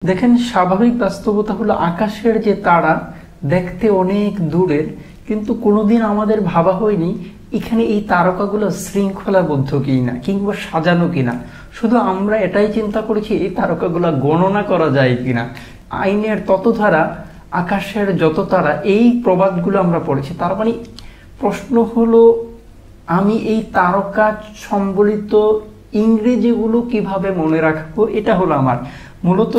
দেখেন, স্বাভাবিক বাস্তবতা হলো আকাশের যে তারা দেখতে অনেক দূরের, কিন্তু কোনোদিন আমাদের ভাবা হয়নি এখানে এই তারকাগুলো শৃঙ্খলাবদ্ধ কিনা কিংবা সাজানো কিনা। শুধু আমরা এটাই চিন্তা করেছি এই তারকাগুলো গণনা করা যায় কিনা। আইনের তত ধারা, আকাশের যত তারা, এই প্রবাদগুলো আমরা পড়েছি। তার মানে প্রশ্ন হলো, আমি এই তারকা সম্বলিত ইংরেজিগুলো কিভাবে মনে রাখবো, এটা হলো আমার মূলত।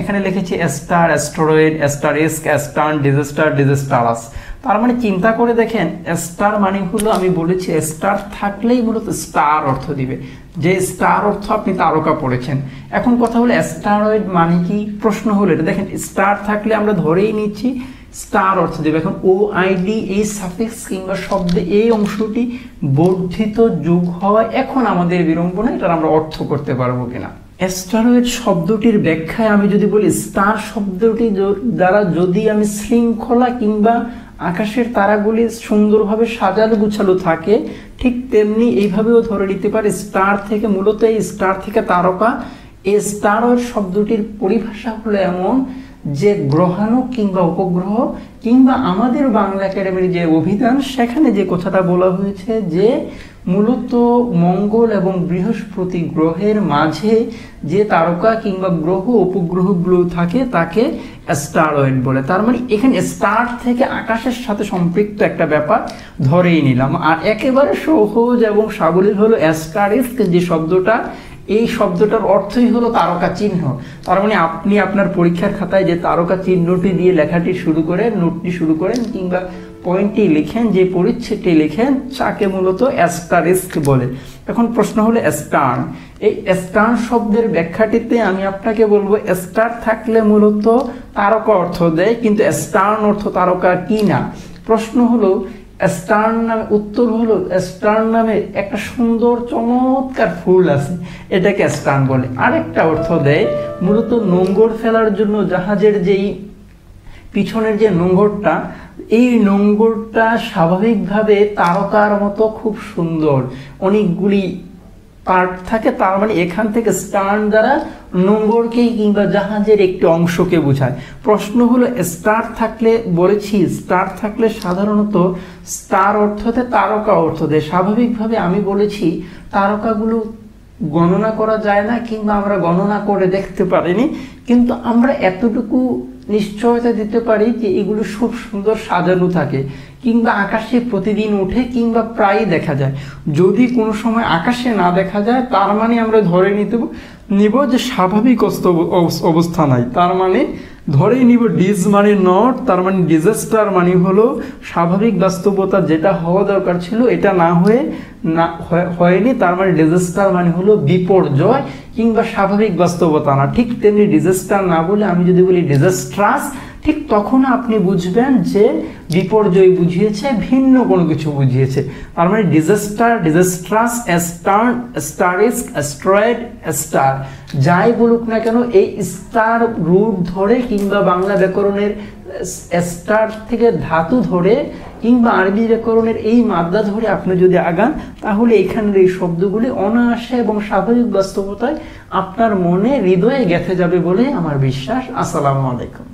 এখানে লিখেছি star, asteroid, asterisk, astern, disaster, disastrous. তার মানে চিন্তা করে দেখেন, স্টার মানে হলো, আমি বলেছি স্টার থাকলেই মূলত স্টার অর্থ দিবে, যে স্টার অর্থ আপনি তারকা পড়েছেন। এখন কথা হলো অ্যাস্টেরয়েড মানে কি, প্রশ্ন হলো এটা। দেখেন, স্টার থাকলে আমরা ধরেই নিচ্ছি স্টার অর্থ দেবে। এখন ও আইডি, এই সাফিক্স কিংবা শব্দে এই অংশটি বর্ধিত যোগ হওয়া এখন আমাদের বিড়ম্বনা, এটার আমরা অর্থ করতে পারবো কিনা। অ্যাস্টেরয়েড শব্দটির ব্যাখ্যায় আমি যদি বলি, স্টার শব্দটি দ্বারা যদি আমি শৃঙ্খলা কিংবা আকাশের তারাগুলি সুন্দরভাবে সাজানো গুছালো থাকে, ঠিক তেমনি এইভাবেও ধরে নিতে পারে স্টার থেকে, মূলত এই স্টার থেকে তারকা। এই স্টারয়েড শব্দটির পরিভাষা হলো এমন যে গ্রহাণু কিংবা উপগ্রহ কিংবা আমাদের বাংলা একাডেমির যে অভিধান, সেখানে যে কথাটা বলা হয়েছে যে মূলত মঙ্গল এবং বৃহস্পতি গ্রহের মাঝে যে তারকা কিংবা গ্রহ উপগ্রহগুলো থাকে তাকে অ্যাস্টেরয়েড বলে। তার মানে এখানে স্টার থেকে আকাশের সাথে সম্পৃক্ত একটা ব্যাপার ধরেই নিলাম। আর একেবারে সহজ এবং সাবলীল হলো অ্যাস্টারিস্ক যে শব্দটা, এই শব্দটার অর্থই হলো তারকা চিহ্ন। তার মানে আপনি আপনার পরীক্ষার খাতায় যে তারকা চিহ্নটি দিয়ে লেখাটি শুরু করেন, নোটটি শুরু করেন কিংবা পয়েন্টটি লিখেন, যে পরিচ্ছেদটি লিখেন, তাকে মূলত অ্যাস্টারিস্ক বলে। এখন প্রশ্ন হলো স্টার্ন। এই স্টার্ন শব্দের ব্যাখ্যাটিতে আমি আপনাকে বলবো, স্টার থাকলে মূলত তারকা অর্থ দেয়, কিন্তু স্টার্ন অর্থ তারকা কি না। প্রশ্ন হলো স্টার্ন নামে, উত্তর হলো স্টার্ন নামে একটা সুন্দর চমৎকার ফুল আছে, এটাকে স্টার্ন বলে। আরেকটা অর্থ দেয় মূলত নোঙর ফেলার জন্য জাহাজের যেই পিছনের যে নোঙরটা, এই নোঙরটা স্বাভাবিকভাবে তারকার মতো খুব সুন্দর, অনেকগুলি পার্ট থাকে। তার মানে এখান থেকে স্টার্ন দ্বারা নোঙরকে কিংবা জাহাজের একটি অংশকে বোঝায়। প্রশ্ন হলো, স্টার থাকলে, বলেছি স্টার থাকলে সাধারণত স্টার অর্থতে তারকা অর্থ দেয়। স্বাভাবিকভাবে আমি বলেছি তারকাগুলো গণনা করা যায় না কিংবা আমরা গণনা করে দেখতে পারিনি, কিন্তু আমরা এতটুকু নিশ্চয়তা দিতে পারি যে এগুলো খুব সুন্দর সাজানো থাকে কিংবা আকাশে প্রতিদিন ওঠে কিংবা প্রায়ই দেখা যায়। যদি কোনো সময় আকাশে না দেখা যায়, তার মানে আমরা ধরে নিব যে স্বাভাবিক অবস্থা নাই। তার মানে ধরেই নিব ডিজ মানে নট, তার মানে ডিজাস্টার মানে হলো স্বাভাবিক বাস্তবতা, যেটা হওয়া দরকার ছিল এটা না হয়নি। তার মানে ডিজাস্টার মানে হলো বিপর্যয় কিংবা স্বাভাবিক বাস্তবতা না। ঠিক তেমনি ডিজাস্টার না বলে আমি যদি বলি ডিজাস্ট্রাস, ঠিক তখন আপনি বুঝবেন যে বিপর্যয় বুঝিয়েছে, ভিন্ন কোনো কিছু বুঝিয়েছে। তার মানে disaster, disastrous, stern, asterisk, asteroid, star, যাই বলুক না কেন, এই স্টার রুট ধরে কিংবা বাংলা ব্যাকরণের স্টার থেকে ধাতু ধরে কিংবা আরবি ব্যাকরণের এই মাদ্দা ধরে আপনি যদি আগান, তাহলে এখানের এই শব্দগুলি অনায়াসে এবং স্বাভাবিক বাস্তবতায় আপনার মনে, হৃদয়ে গেঁথে যাবে বলে আমার বিশ্বাস। আসসালামু আলাইকুম।